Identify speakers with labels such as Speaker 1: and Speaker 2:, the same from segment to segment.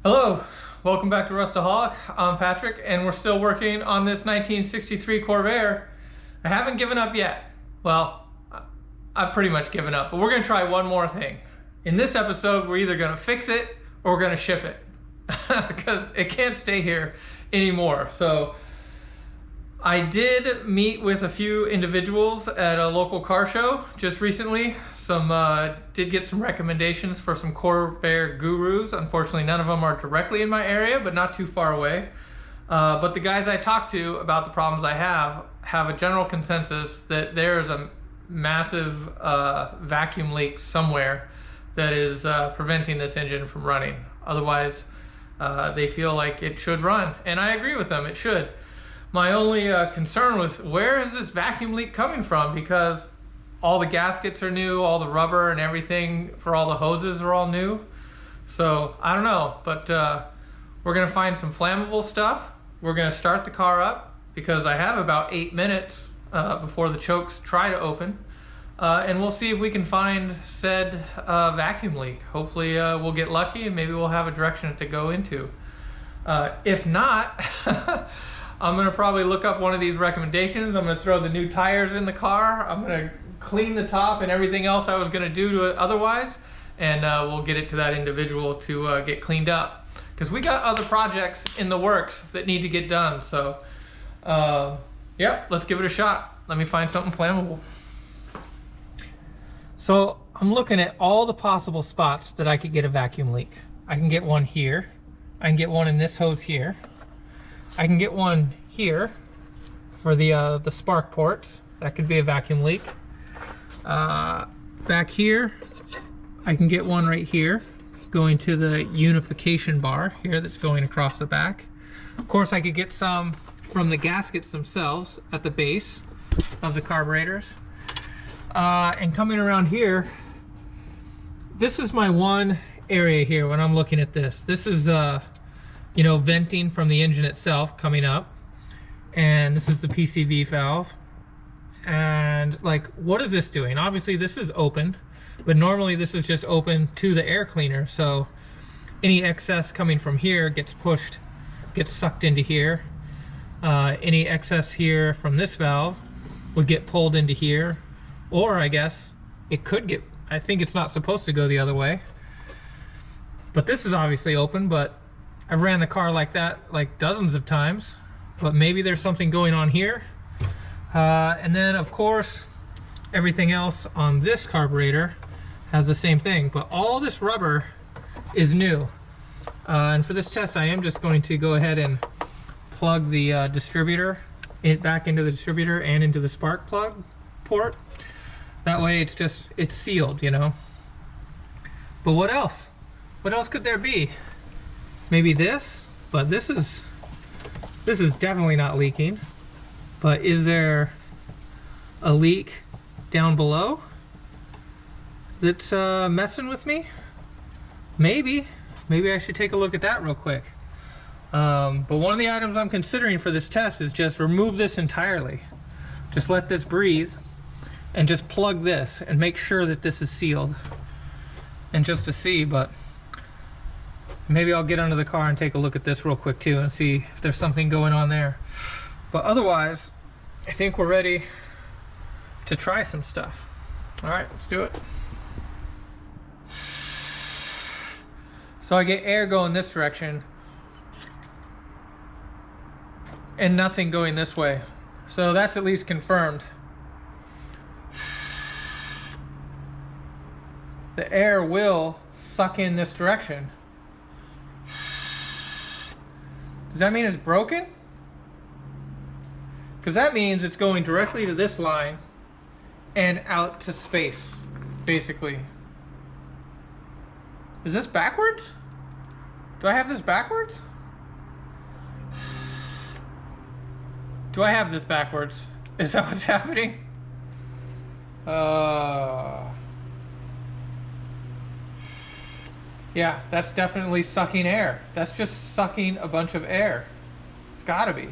Speaker 1: Hello, welcome back to Rustaholic. I'm Patrick, and we're still working on this 1963 Corvair. I haven't given up yet. Well, I've pretty much given up, but we're gonna try one more thing. In this episode, we're either gonna fix it or we're gonna ship it because it can't stay here anymore. So I did meet with a few individuals at a local car show just recently. Did get some recommendations for some Corvair gurus. Unfortunately, none of them are directly in my area, but not too far away. But the guys I talked to about the problems I have a general consensus that there's a massive vacuum leak somewhere that is preventing this engine from running. Otherwise, they feel like it should run, and I agree with them, it should. My only concern was, where is this vacuum leak coming from? Because all the gaskets are new, all the rubber and everything for all the hoses are all new. So I don't know, but we're gonna find some flammable stuff. We're gonna start the car up because I have about 8 minutes before the chokes try to open. And we'll see if we can find said vacuum leak. Hopefully we'll get lucky and maybe we'll have a direction to go into. If not, I'm gonna probably look up one of these recommendations. I'm gonna throw the new tires in the car. I'm gonna clean the top and everything else I was gonna do to it otherwise, and we'll get it to that individual to get cleaned up. Because we got other projects in the works that need to get done. So, yep, let's give it a shot. Let me find something flammable. So I'm looking at all the possible spots that I could get a vacuum leak. I can get one here. I can get one in this hose here. I can get one here for the spark ports. That could be a vacuum leak. Back here, I can get one right here going to the unification bar here that's going across the back. Of course, I could get some from the gaskets themselves at the base of the carburetors. And coming around here, this is my one area here when I'm looking at this. This is you know, venting from the engine itself coming up, and this is the PCV valve. And like, what is this doing? Obviously this is open, but normally this is just open to the air cleaner, so any excess coming from here gets sucked into here. Any excess here from this valve would get pulled into here, or I guess it could get, I think it's not supposed to go the other way, but this is obviously open. But I've ran the car like that like dozens of times, but maybe there's something going on here. And then of course everything else on this carburetor has the same thing, but all this rubber is new. And for this test I am just going to go ahead and plug the distributor back into the distributor and into the spark plug port. That way it's sealed, you know. But what else could there be? Maybe this, but this is definitely not leaking. But is there a leak down below that's messing with me? Maybe I should take a look at that real quick. But one of the items I'm considering for this test is just remove this entirely. Just let this breathe and just plug this and make sure that this is sealed. And just to see, but maybe I'll get under the car and take a look at this real quick too and see if there's something going on there. But otherwise, I think we're ready to try some stuff. All right, let's do it. So I get air going this direction and nothing going this way. So that's at least confirmed. The air will suck in this direction. Does that mean it's broken? Because that means it's going directly to this line and out to space, basically. Is this backwards? Do I have this backwards? Do I have this backwards? Is that what's happening? Yeah, that's definitely sucking air. That's just sucking a bunch of air. It's gotta be.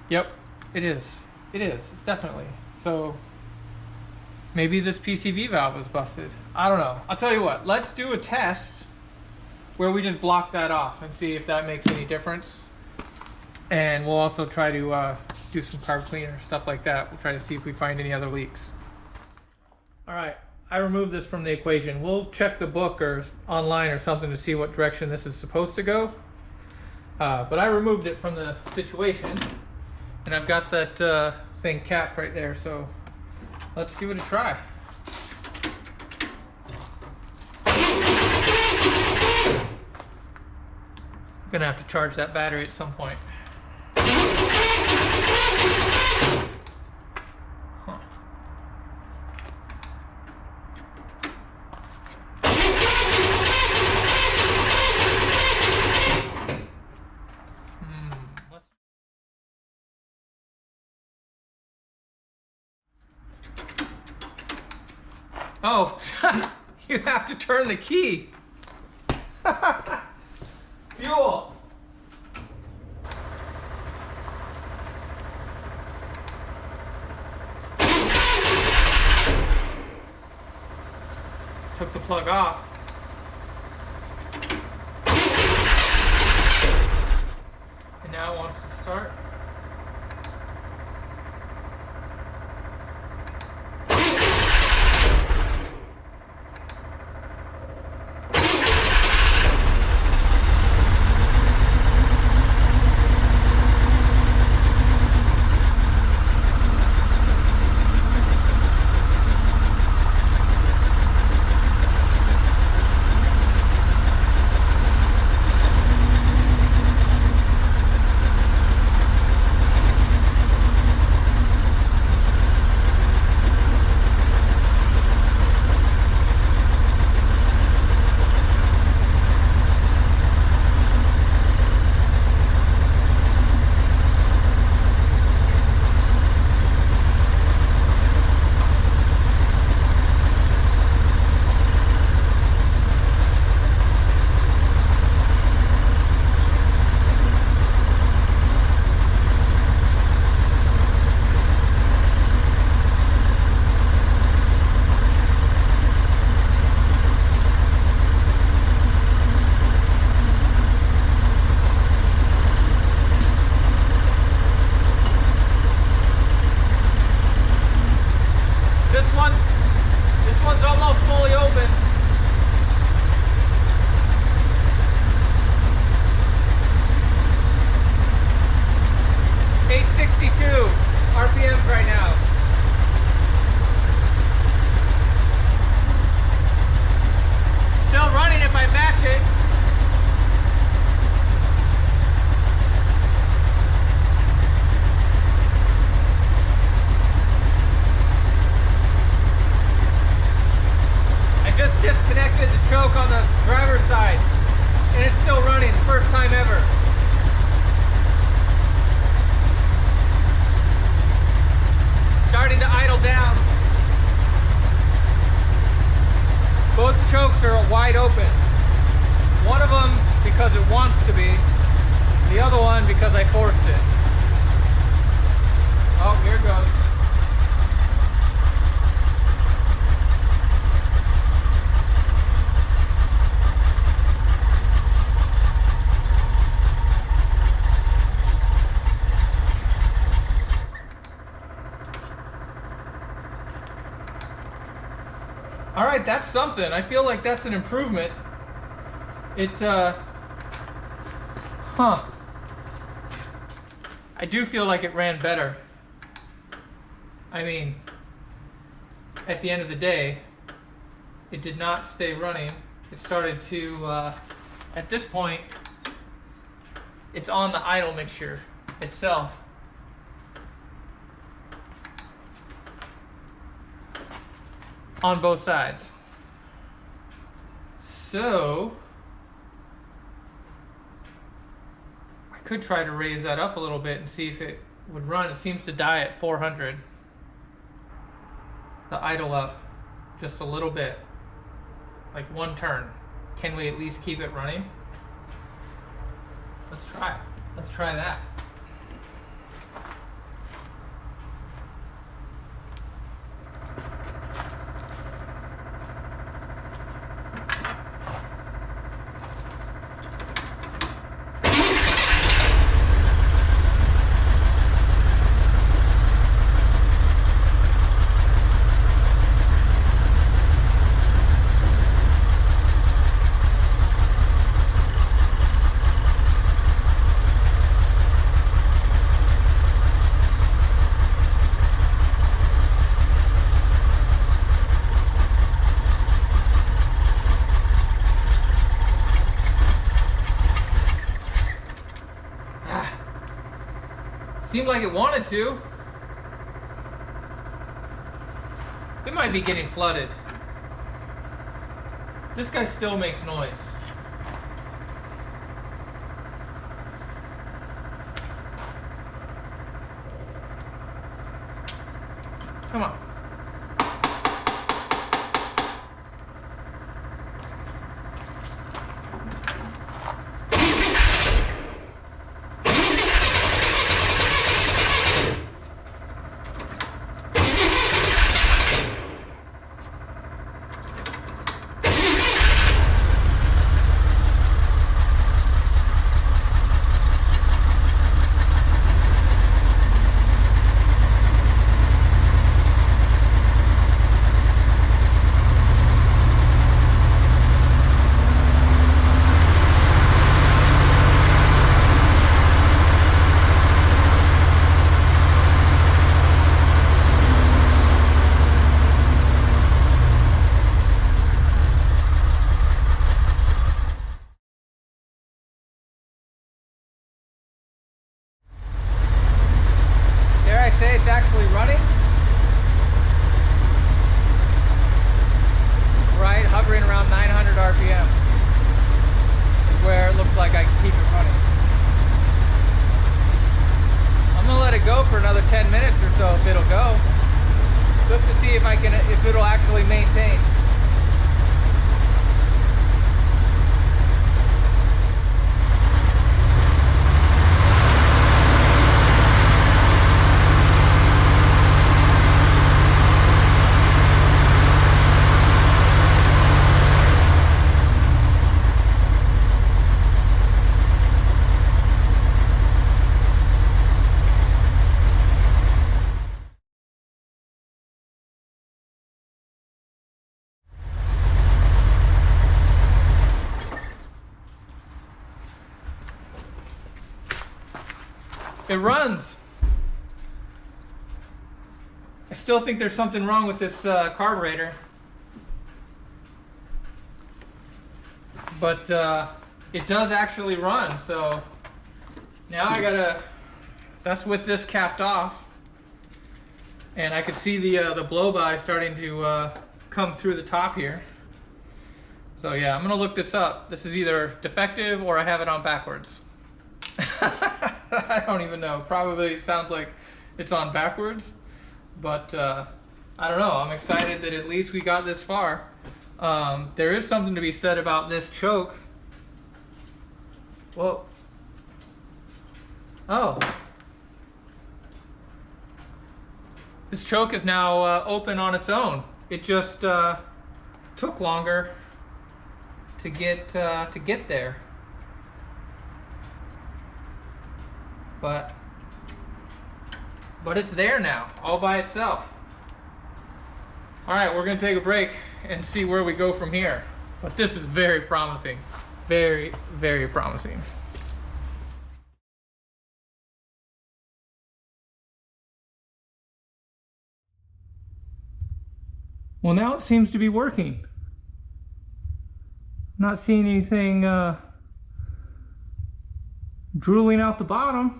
Speaker 1: Yep, it is. It is. It's definitely. So Maybe this PCV valve is busted. I don't know. I'll tell you what, let's do a test where we just block that off and see if that makes any difference. And we'll also try to do some carb cleaner, stuff like that. We'll try to see if we find any other leaks. All right, I removed this from the equation. We'll check the book or online or something to see what direction this is supposed to go. But I removed it from the situation, and I've got that thing capped right there, so let's give it a try. I'm gonna have to charge that battery at some point. Oh, you have to turn the key. Fuel. Took the plug off. And now it wants to start. This one's almost fully open. $862 RPMs right now. Still running if I match it. Just disconnected the choke on the driver's side, and it's still running, first time ever. Starting to idle down. Both chokes are wide open. One of them because it wants to be, the other one because I forced it. Oh, here it goes. All right, that's something. I feel like that's an improvement. I do feel like it ran better. I mean, at the end of the day, it did not stay running. It started to, at this point, it's on the idle mixture itself. On both sides. So I could try to raise that up a little bit and see if it would run. It seems to die at 400. The idle up just a little bit, like one turn. Can we at least keep it running? Let's try. Let's try that. seemed like it wanted to. It might be getting flooded. This guy still makes noise. Come on. It's actually running. Right, hovering around 900 RPM is where it looks like I can keep it running. I'm gonna let it go for another 10 minutes or so if it'll go. Just to see if it'll actually maintain. It runs. I still think there's something wrong with this carburetor. But it does actually run, so now I gotta, that's with this capped off. And I could see the blow-by starting to come through the top here. So yeah, I'm gonna look this up. This is either defective or I have it on backwards. I don't even know. Probably sounds like it's on backwards, but I don't know. I'm excited that at least we got this far. There is something to be said about this choke. Whoa. Oh. This choke is now open on its own. It just took longer to get there. But it's there now, all by itself. All right, we're gonna take a break and see where we go from here. But this is very promising, very, very promising. Well, now it seems to be working. I'm not seeing anything drooling out the bottom.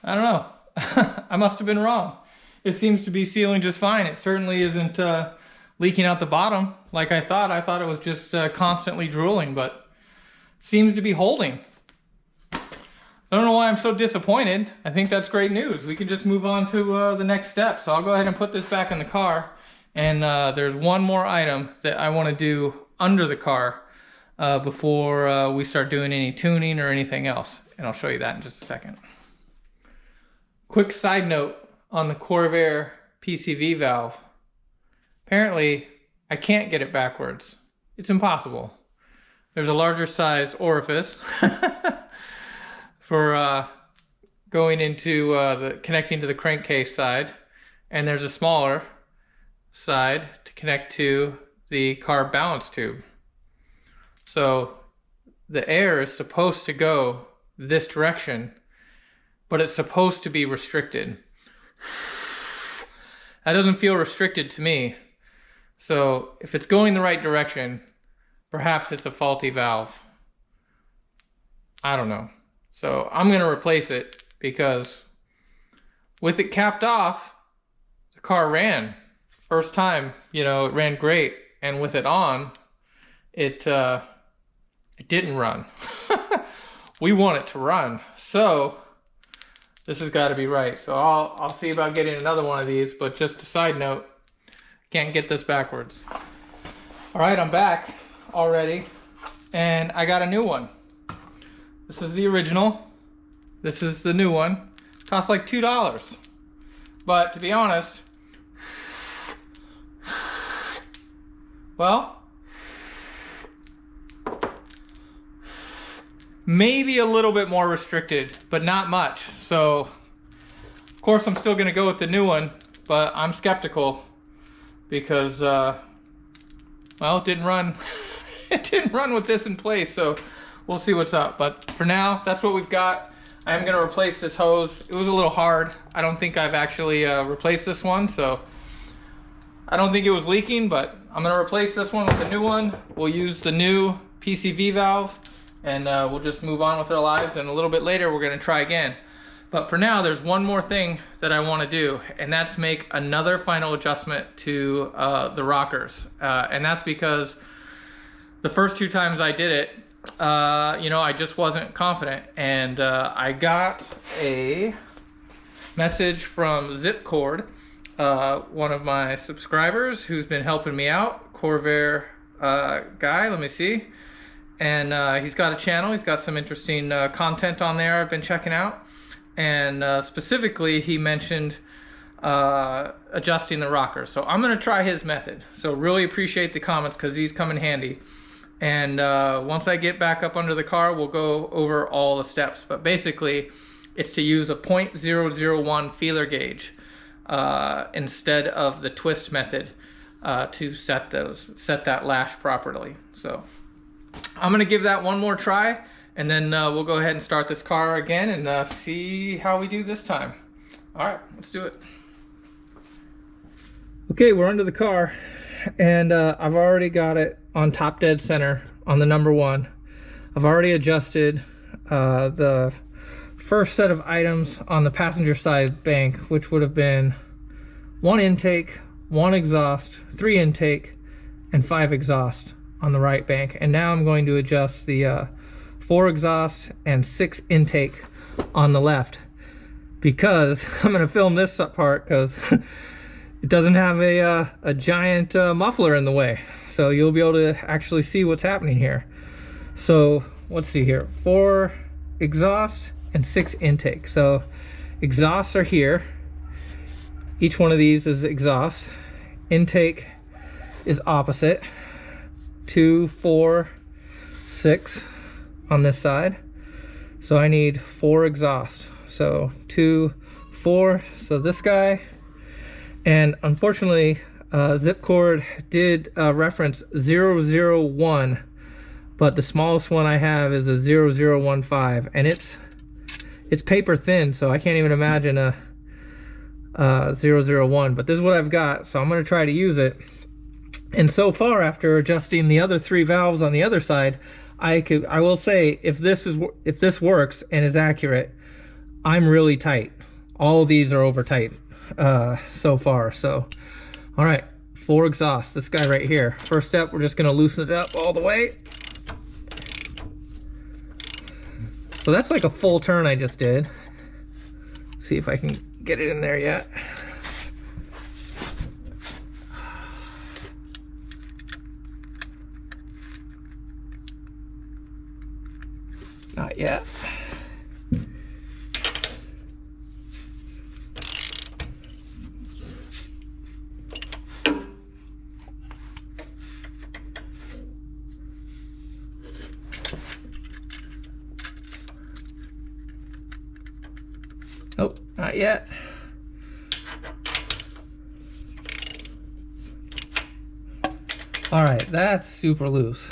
Speaker 1: I don't know. I must have been wrong. It seems to be sealing just fine. It certainly isn't leaking out the bottom like I thought. I thought it was just constantly drooling, but seems to be holding. I don't know why I'm so disappointed. I think that's great news. We can just move on to the next step. So I'll go ahead and put this back in the car. And there's one more item that I want to do under the car before we start doing any tuning or anything else. And I'll show you that in just a second. Quick side note on the Corvair PCV valve. Apparently, I can't get it backwards. It's impossible. There's a larger size orifice for going into connecting to the crankcase side, and there's a smaller side to connect to the carb balance tube. So the air is supposed to go this direction, but it's supposed to be restricted. That doesn't feel restricted to me. So if it's going the right direction, perhaps it's a faulty valve. I don't know. So I'm gonna replace it because with it capped off, the car ran. First time, you know, it ran great. And with it on, it didn't run. We want it to run. So this has got to be right. So I'll see about getting another one of these, but just a side note, can't get this backwards. All right, I'm back already, and I got a new one. This is the original. This is the new one. Costs like $2. But to be honest, well, maybe a little bit more restricted, but not much. So, of course, I'm still going to go with the new one, but I'm skeptical because, well, it didn't run. It didn't run with this in place, so we'll see what's up. But for now, that's what we've got. I am going to replace this hose. It was a little hard. I don't think I've actually replaced this one, so I don't think it was leaking, but I'm going to replace this one with a new one. We'll use the new PCV valve, and we'll just move on with our lives, and a little bit later we're going to try again. But for now, there's one more thing that I want to do, and that's make another final adjustment to the rockers. And that's because the first 2 times I did it, you know, I just wasn't confident. And I got a message from Zipcord, one of my subscribers who's been helping me out, Corvair guy, let me see. And he's got a channel, he's got some interesting content on there I've been checking out. And specifically, he mentioned adjusting the rocker. So I'm gonna try his method. So really appreciate the comments because these come in handy. And once I get back up under the car, we'll go over all the steps. But basically, it's to use a .001 feeler gauge instead of the twist method to set that lash properly. So I'm gonna give that one more try, and then we'll go ahead and start this car again and see how we do this time. All right, let's do it. Okay, we're under the car, and I've already got it on top dead center on the number 1. I've already adjusted the first set of items on the passenger side bank, which would have been 1 intake, 1 exhaust, 3 intake, and 5 exhaust on the right bank. And now I'm going to adjust the 4 exhaust and 6 intake on the left, because I'm going to film this part because it doesn't have a giant muffler in the way, so you'll be able to actually see what's happening here. So let's see here, 4 exhaust and 6 intake. So exhausts are here, each one of these is exhaust. Intake is opposite, 2, 4, 6 on this side. So I need 4 exhaust. So 2, 4, so this guy. And unfortunately, Zipcord did reference 001, but the smallest one I have is a 0015, and it's paper thin, so I can't even imagine a 001, but this is what I've got, so I'm going to try to use it. And so far, after adjusting the other 3 valves on the other side, I will say, if this works and is accurate, I'm really tight. All of these are over tight so far. So all right, 4 exhausts, this guy right here. First step, we're just going to loosen it up all the way. So that's like a full turn I just did. See if I can get it in there yet. Not yet. Oh, not yet. All right, that's super loose.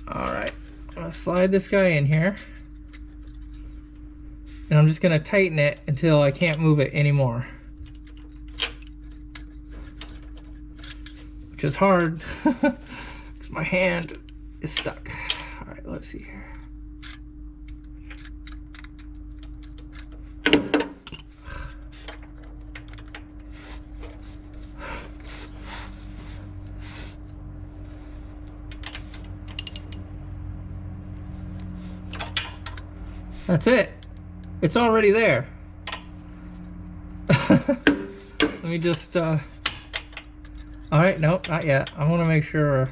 Speaker 1: All right, I'm gonna slide this guy in here, and I'm just gonna tighten it until I can't move it anymore. which is hard because my hand is stuck. All right, let's see here. That's it. It's already there. Let me just, all right, nope, not yet. I want to make sure.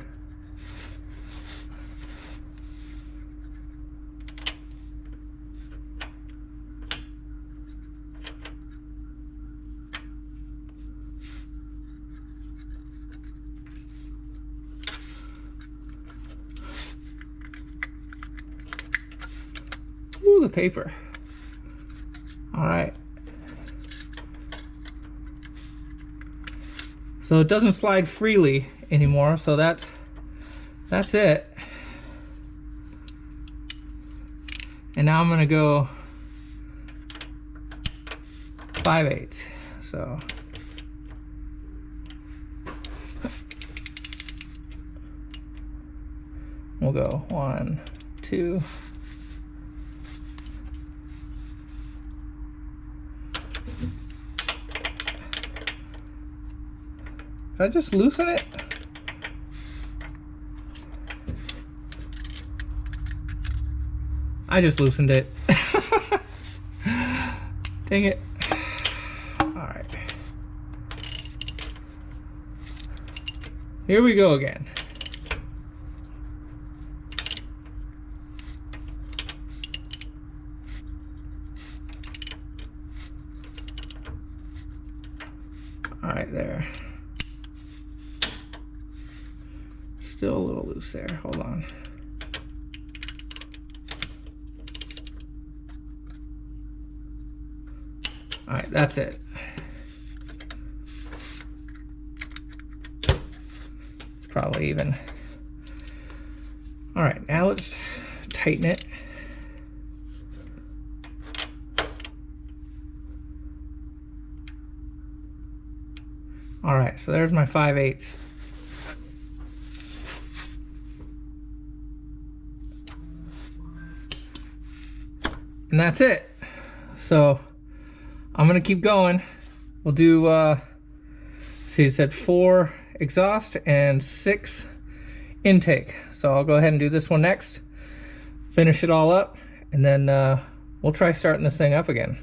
Speaker 1: Ooh, the paper. All right. So it doesn't slide freely anymore, so that's it. And now I'm gonna go 5/8. So we'll go 1, 2. Did I just loosen it? I just loosened it. Dang it. Alright. Here we go again. Alright, there. Still a little loose there. Hold on. All right, that's it. It's probably even. All right, now let's tighten it. All right, so there's my 5/8. And that's it. So I'm gonna keep going. We'll do, see, it said 4 exhaust and 6 intake. So I'll go ahead and do this one next, finish it all up, and then we'll try starting this thing up again.